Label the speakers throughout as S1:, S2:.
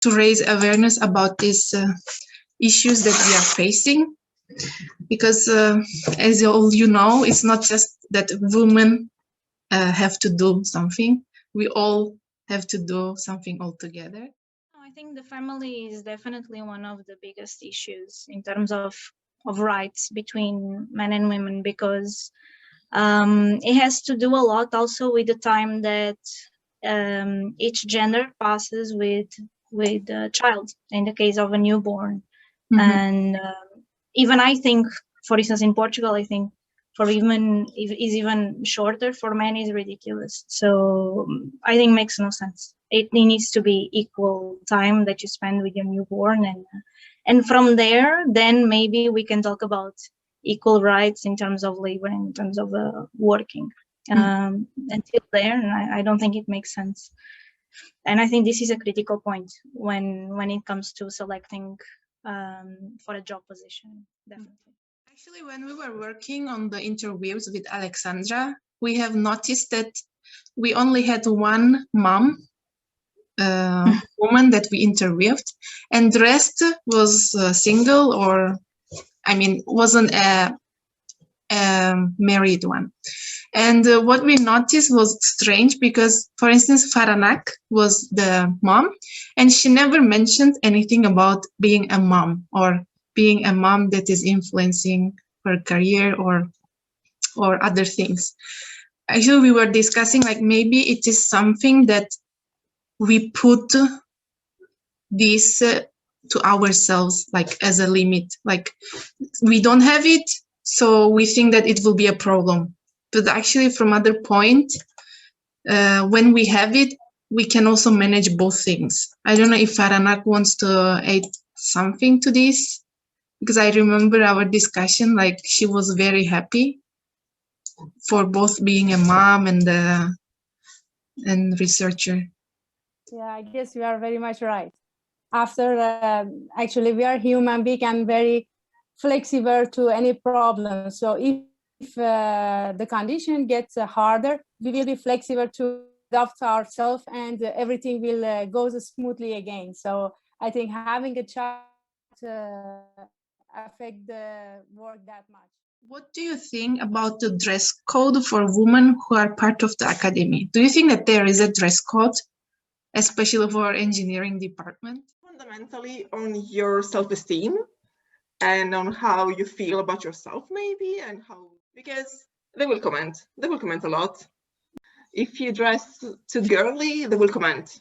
S1: to raise awareness about these issues that we are facing. Because as all you know, it's not just that women have to do something. We all have to do something all together.
S2: I think the family is definitely one of the biggest issues in terms of rights between men and women, because it has to do a lot also with the time that each gender passes with a child, in the case of a newborn. And even I think, for instance, in Portugal, I think is even shorter for men is ridiculous. So I think makes no sense. It needs to be equal time that you spend with your newborn, and from there, then maybe we can talk about equal rights in terms of labor and in terms of working. Until there, I don't think it makes sense. And I think this is a critical point when it comes to selecting for a job position, definitely.
S1: Actually, when we were working on the interviews with Alexandra, we have noticed that we only had one mom woman that we interviewed, and the rest was single, or wasn't a married one. And what we noticed was strange, because, for instance, Faranak was the mom, and she never mentioned anything about being a mom, or being a mom that is influencing her career or other things. Actually, we were discussing, like, maybe it is something that we put this to ourselves, like, as a limit. Like, we don't have it, so we think that it will be a problem. But actually, from other point, when we have it, we can also manage both things. I don't know if Faranak wants to add something to this, because I remember our discussion, like, she was very happy for both being a mom and researcher.
S3: Yeah, I guess you are very much right. After, actually, we are human being and very flexible to any problem. So if the condition gets harder, we will be flexible to adapt ourselves, and everything will go smoothly again. So I think having a child affect the work that much.
S1: What do you think about the dress code for women who are part of the academy? Do you think that there is a dress code, especially for engineering department?
S4: Fundamentally on your self-esteem and on how you feel about yourself, maybe, and how, because they will comment a lot. If you dress too girly, they will comment.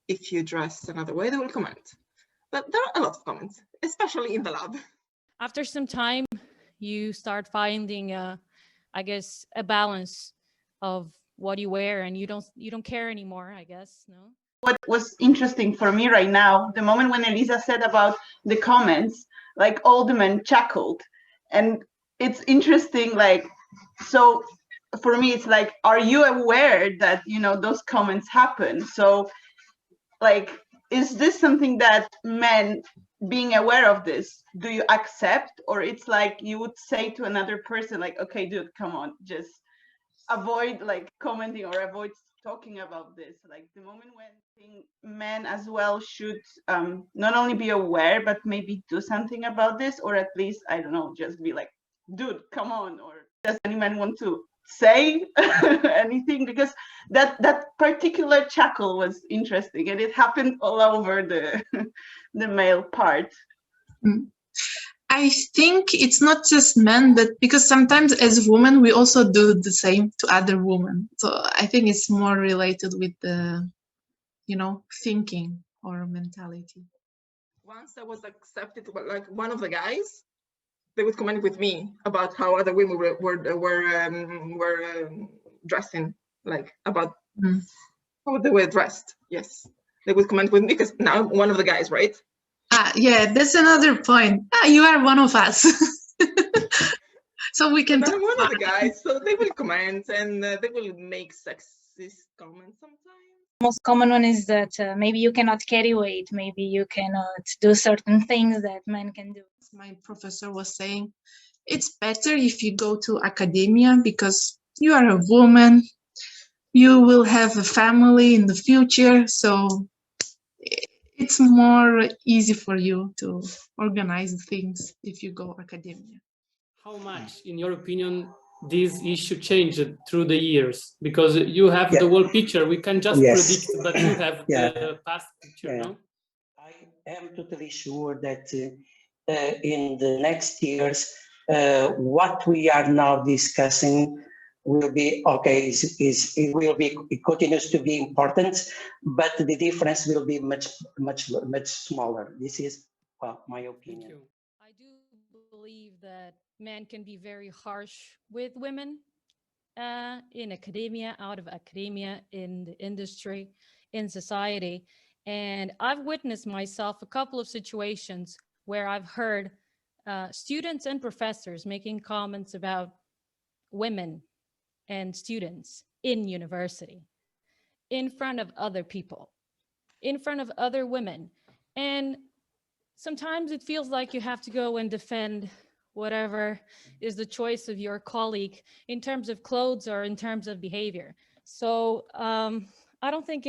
S4: If you dress another way, they will comment. But there are a lot of comments, especially in the lab.
S5: After some time, you start finding, I guess, a balance of what you wear, and you don't care anymore, I guess, no?
S6: What was interesting for me right now, the moment when Elisa said about the comments, like, all the men chuckled. And it's interesting, like, so for me, it's like, are you aware that, those comments happen? So, like, is this something that men, being aware of this, do you accept? Or it's like you would say to another person, like, okay, dude, come on, just avoid, like, commenting or avoid talking about this. Like, the moment when I think men as well should not only be aware, but maybe do something about this, or at least, I don't know, just be like, dude, come on. Or does any man want to say anything? Because that particular chuckle was interesting, and it happened all over the the male part.
S1: I think it's not just men, but because sometimes as women we also do the same to other women. So I think it's more related with the, thinking or mentality.
S4: Once I was accepted, like, one of the guys, they would comment with me about how other women were dressing, like, about how they were dressed. Yes, they would comment with me because now I'm one of the guys, right?
S1: Yeah, that's another point. You are one of us. So we can.
S4: I'm one of the guys, so they will comment, and they will make sexist comments sometimes.
S2: Most common one is that maybe you cannot carry weight, maybe you cannot do certain things that men can do.
S1: My professor was saying, it's better if you go to academia because you are a woman, you will have a family in the future, so It's more easy for you to organize things if you go academia.
S7: How much, in your opinion, this issue changed through the years? Because you have the whole picture. We can just predict, but you have the past picture, no?
S8: I am totally sure that in the next years, what we are now discussing will be okay. It continues to be important, but the difference will be much smaller. This is my opinion.
S5: I do believe that men can be very harsh with women in academia, out of academia, in the industry, in society. And I've witnessed myself a couple of situations where I've heard students and professors making comments about women and students in university, in front of other people, in front of other women. And sometimes it feels like you have to go and defend whatever is the choice of your colleague in terms of clothes or in terms of behavior. So I don't think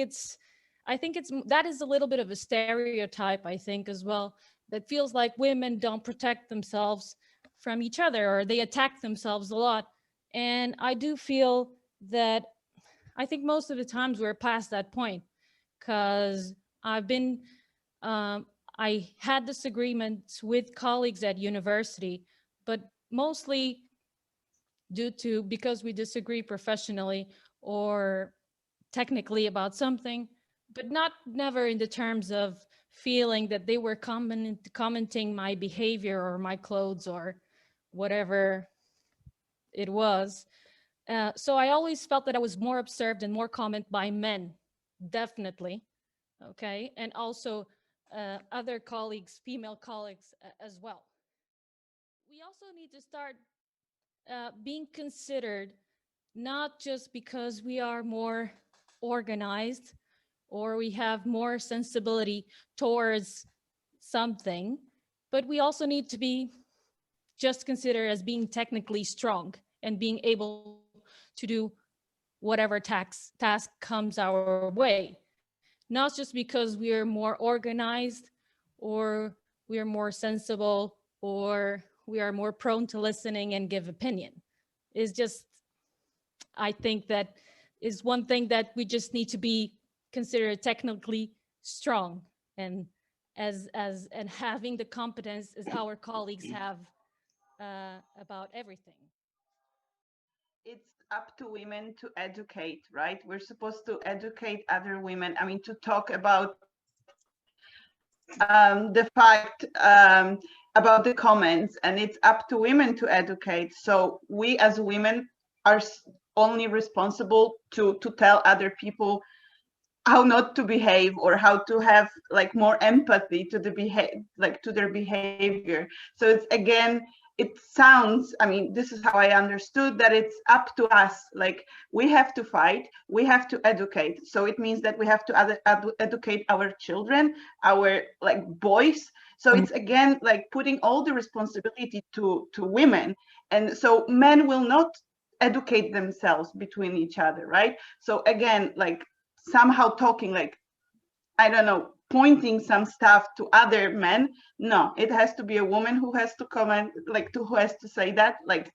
S5: I think that is a little bit of a stereotype, I think, as well, that feels like women don't protect themselves from each other, or they attack themselves a lot. And I do feel that I think most of the times we're past that point, because I had disagreements with colleagues at university, but mostly because we disagree professionally or technically about something, but never in the terms of feeling that they were commenting my behavior or my clothes or whatever it was. So I always felt that I was more observed and more commented by men, definitely. Okay. And also other colleagues, female colleagues as well. We also need to start being considered, not just because we are more organized or we have more sensibility towards something, but we also need to be just considered as being technically strong and being able to do whatever task comes our way. Not just because we are more organized or we are more sensible or we are more prone to listening and give opinion. It's just, I think that is one thing that we just need to be considered technically strong and and having the competence as our colleagues have about everything.
S6: It's up to women to educate, right? We're supposed to educate other women. I mean, to talk about the fact about the comments, and it's up to women to educate. So we as women are only responsible to tell other people how not to behave or how to have like more empathy to to their behavior. So it's, again, it sounds, I mean, this is how I understood that it's up to us. Like, we have to fight, we have to educate. So it means that we have to educate our children, our like boys. So it's, again, like putting all the responsibility to women. And so men will not educate themselves between each other, right? So again, like somehow talking, like, I don't know, pointing some stuff to other men. No, it has to be a woman who has to comment, like, who has to say that, like,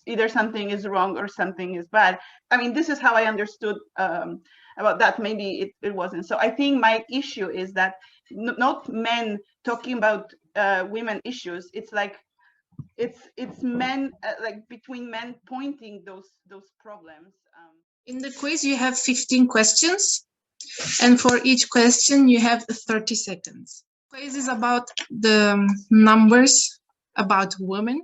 S6: either something is wrong or something is bad. I mean, this is how I understood about that. Maybe it wasn't. So I think my issue is that not men talking about women issues. It's like it's men, like between men pointing those problems.
S1: In the quiz, you have 15 questions. And for each question, you have 30 seconds. Quiz is about the numbers about women.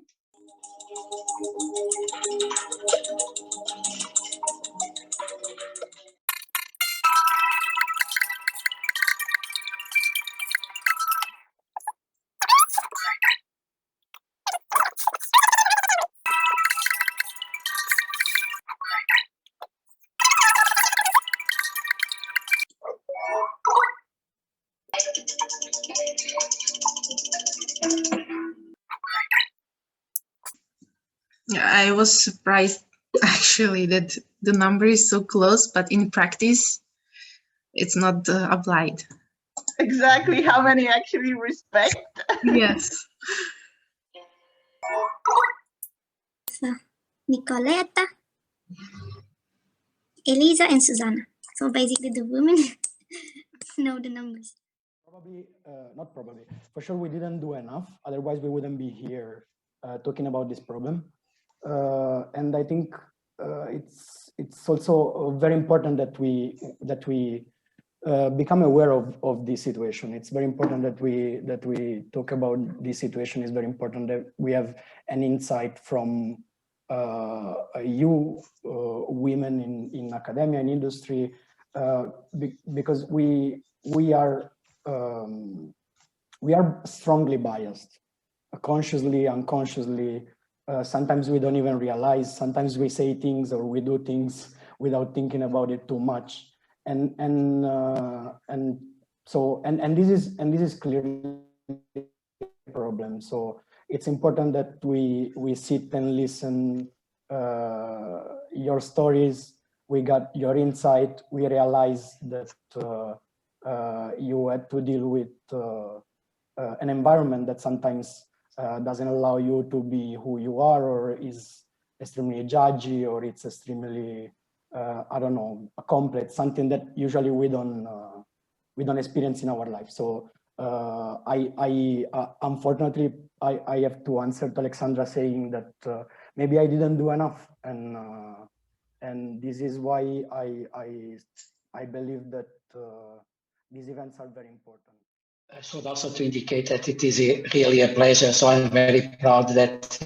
S1: I was surprised actually that the number is so close, but in practice, it's not applied.
S6: exactly how many actually respect.
S1: Yes.
S9: So, Nicoletta, Elisa, and Susanna. So basically the women know the numbers.
S10: Probably, not probably, for sure we didn't do enough. Otherwise we wouldn't be here talking about this problem. And I think it's also very important that we become aware of this situation. It's very important that we talk about this situation. It's very important that we have an insight from you women in academia and industry, because we are strongly biased, consciously, unconsciously. Sometimes we don't even realize. Sometimes we say things or we do things without thinking about it too much. And this is clearly a problem. So it's important that we sit and listen your stories. We got your insight. We realize that you had to deal with an environment that sometimes doesn't allow you to be who you are, or is extremely judgy, or it's extremely I don't know, complex, something that usually we don't experience in our life. So unfortunately I have to answer to Alexandra saying that maybe I didn't do enough, and this is why I believe that these events are very important.
S8: I should also to indicate that it is really a pleasure. So I'm very proud that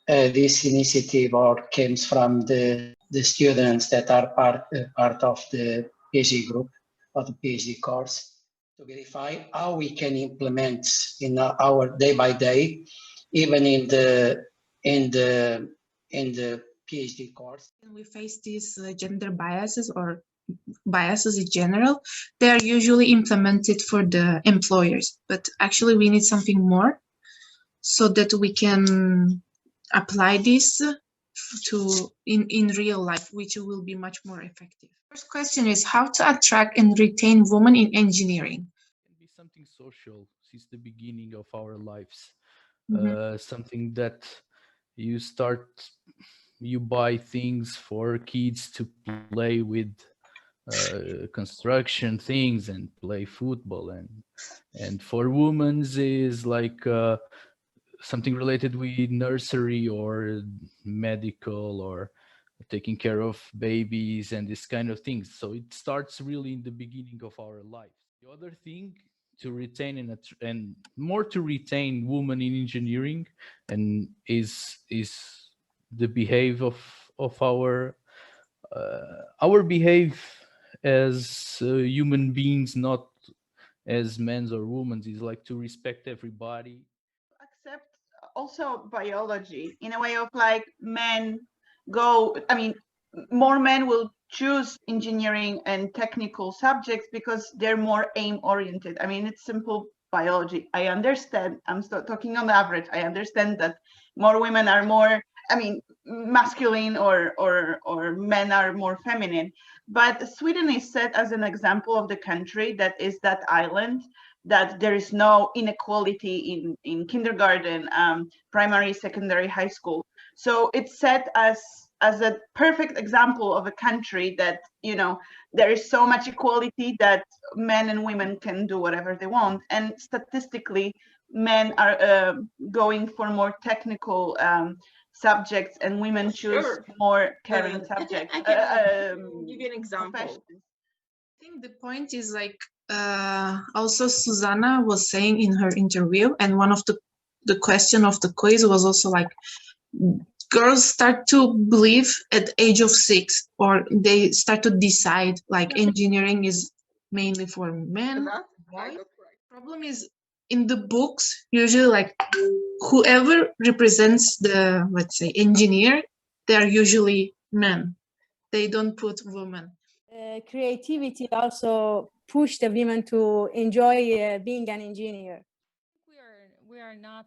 S8: this initiative came from the students that are part of the PhD group, of the PhD course, to verify how we can implement in our day by day, even in the PhD course.
S1: We face these gender biases or biases in general. They are usually implemented for the employers, but actually we need something more so that we can apply this to in real life, which will be much more effective. First question is how to attract and retain women in engineering.
S11: It can be something social since the beginning of our lives.
S1: Mm-hmm.
S11: Something that you buy things for kids to play with, construction things and play football, and for women is like something related with nursery or medical or taking care of babies and this kind of things. So it starts really in the beginning of our lives. The other thing to retain and more to retain women in engineering and is the behave of our behave as human beings, not as men or women, is like to respect everybody.
S6: Accept also biology in a way of like men go, I mean, more men will choose engineering and technical subjects because they're more aim oriented. I mean, it's simple biology. I understand, I'm still talking on the average. I understand that more women are more, I mean, masculine or men are more feminine. But Sweden is set as an example of the country that is that island that there is no inequality in kindergarten, primary, secondary, high school. So it's set as a perfect example of a country that, you know, there is so much equality that men and women can do whatever they want. And statistically, men are going for more technical subjects and women choose more caring subjects.
S4: I can give you an example.
S1: I think the point is like also Susanna was saying in her interview, and one of the question of the quiz was also like girls start to believe at the age of 6, or they start to decide like engineering is mainly for men. Right? Problem is in the books usually like whoever represents the, let's say, engineer, they are usually men. They don't put women.
S3: Creativity also push the women to enjoy being an engineer.
S5: We are not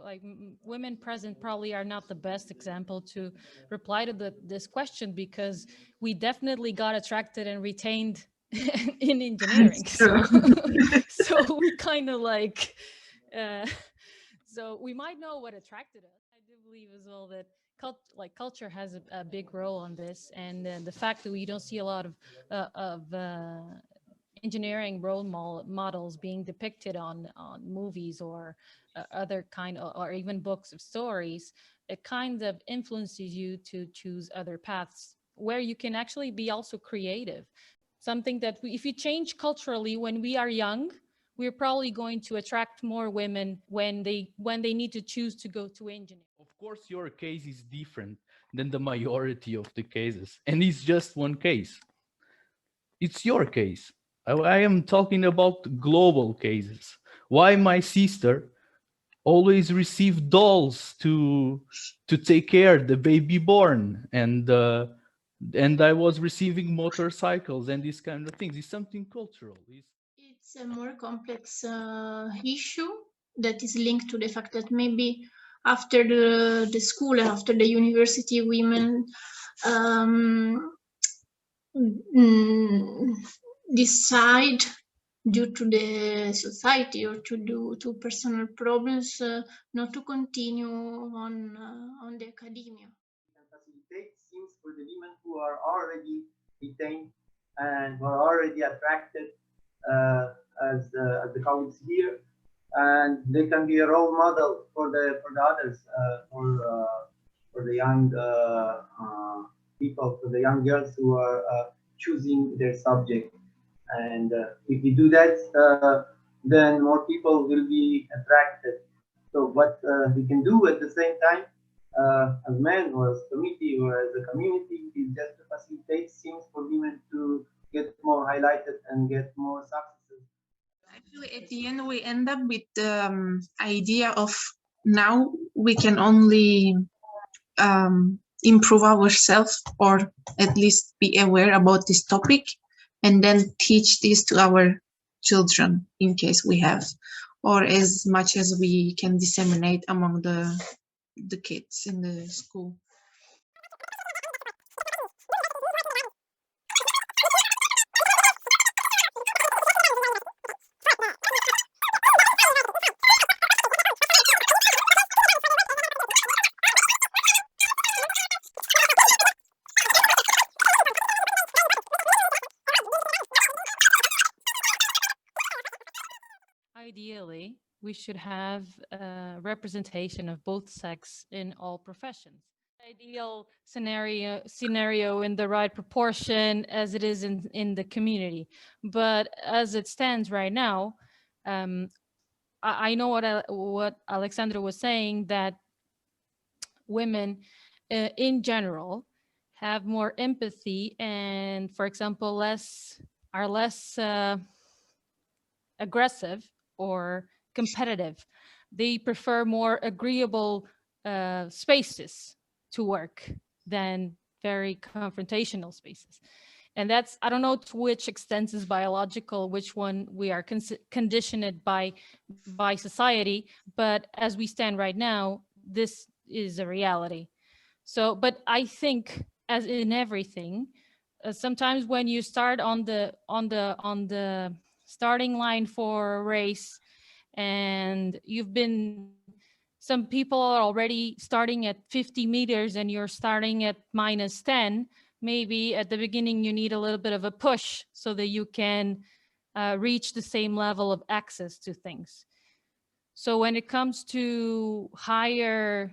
S5: like women present probably are not the best example to reply to this question, because we definitely got attracted and retained in engineering. So, so we kind of like, so we might know what attracted us. I do believe as well that culture has a big role on this, and the fact that we don't see a lot of engineering role models being depicted on movies or other kind of, or even books of stories, it kind of influences you to choose other paths where you can actually be also creative. Something that if you change culturally when we are young, we're probably going to attract more women when they need to choose to go to engineering.
S11: Of course, your case is different than the majority of the cases, and it's just one case. It's your case. I am talking about global cases. Why my sister always received dolls to take care the baby born, and I was receiving motorcycles and these kind of things. It's something cultural.
S1: It's a more complex issue that is linked to the fact that maybe after the school, after the university, women decide, due to the society or to personal problems, not to continue on the academia.
S12: Can facilitate things for the women who are already detained and who are already attracted as the colleagues here, and they can be a role model for the others, for the young people, for the young girls who are choosing their subject. And if we do that, then more people will be attracted. So what we can do at the same time, as men or as committee or as a community, is just to facilitate things for women to get more highlighted and get more successes.
S1: Actually, at the end, we end up with the idea of now we can only improve ourselves, or at least be aware about this topic, and then teach this to our children in case we have, or as much as we can disseminate among the kids in the school.
S5: Ideally, we should have a representation of both sex in all professions. Ideal scenario in the right proportion as it is in the community. But as it stands right now, I know what Alexandra was saying, that women in general have more empathy and, for example, are less aggressive or competitive. They prefer more agreeable spaces to work than very confrontational spaces. And that's, I don't know to which extent is biological, which one we are conditioned by society, but as we stand right now, this is a reality. So, but I think, as in everything, sometimes when you start on the starting line for a race, and some people are already starting at 50 meters and you're starting at -10, maybe at the beginning you need a little bit of a push so that you can reach the same level of access to things. So when it comes to higher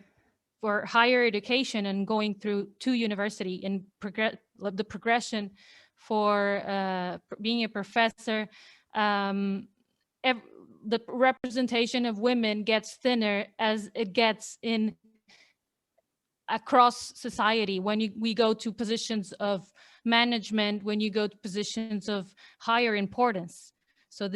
S5: education and going through to university and the progression for being a professor, the representation of women gets thinner as it gets across society. When we go to positions of management, when you go to positions of higher importance. So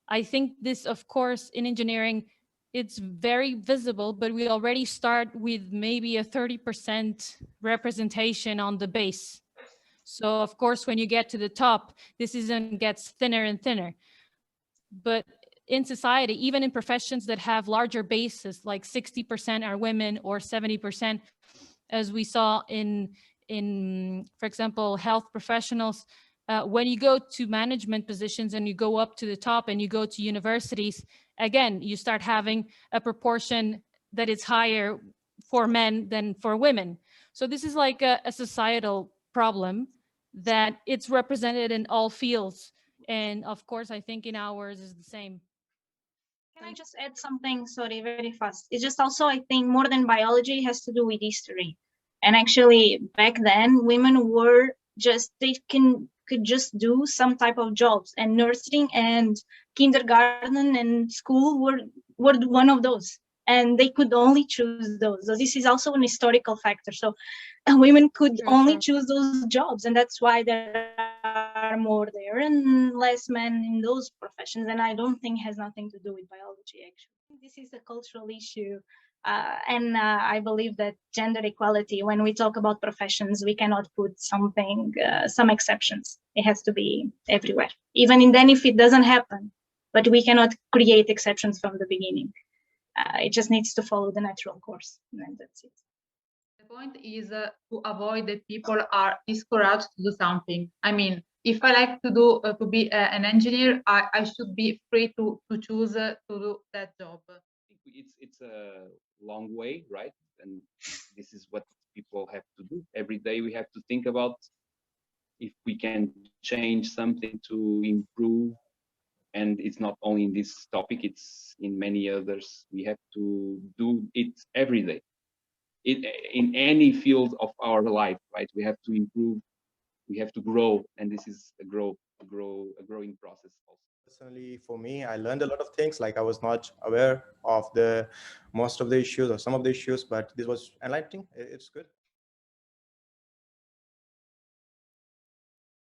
S5: I think this, of course, in engineering, it's very visible, but we already start with maybe a 30% representation on the base. So of course, when you get to the top, this gets thinner and thinner. But in society, even in professions that have larger bases, like 60% are women or 70%, as we saw in for example, health professionals, when you go to management positions and you go up to the top and you go to universities, again, you start having a proportion that is higher for men than for women. So this is like a societal problem that it's represented in all fields. And of course, I think in ours is the same.
S2: Can I just add something, sorry, very fast? It's just also, I think, more than biology has to do with history. And actually, back then, women were just, they could just do some type of jobs. And nursing and kindergarten and school were one of those. And they could only choose those. So this is also an historical factor. So women could only choose those jobs. And that's why there are more there and less men in those professions. And I don't think it has nothing to do with biology, actually. This is a cultural issue. And I believe that gender equality, when we talk about professions, we cannot put something, some exceptions. It has to be everywhere, even then if it doesn't happen. But we cannot create exceptions from the beginning. It just needs to follow the natural course, and that's it.
S13: The point is to avoid that people are discouraged to do something. I mean, if I like to do to be an engineer, I should be free to choose to do that job.
S14: It's a long way, right? And this is what people have to do every day. We have to think about if we can change something to improve. And it's not only in this topic, it's in many others. We have to do it every day. In any field of our life, right? We have to improve, we have to grow, and this is a growing process also.
S15: Personally, for me, I learned a lot of things. Like I was not aware of most of the issues or some of the issues, but this was enlightening. It's good.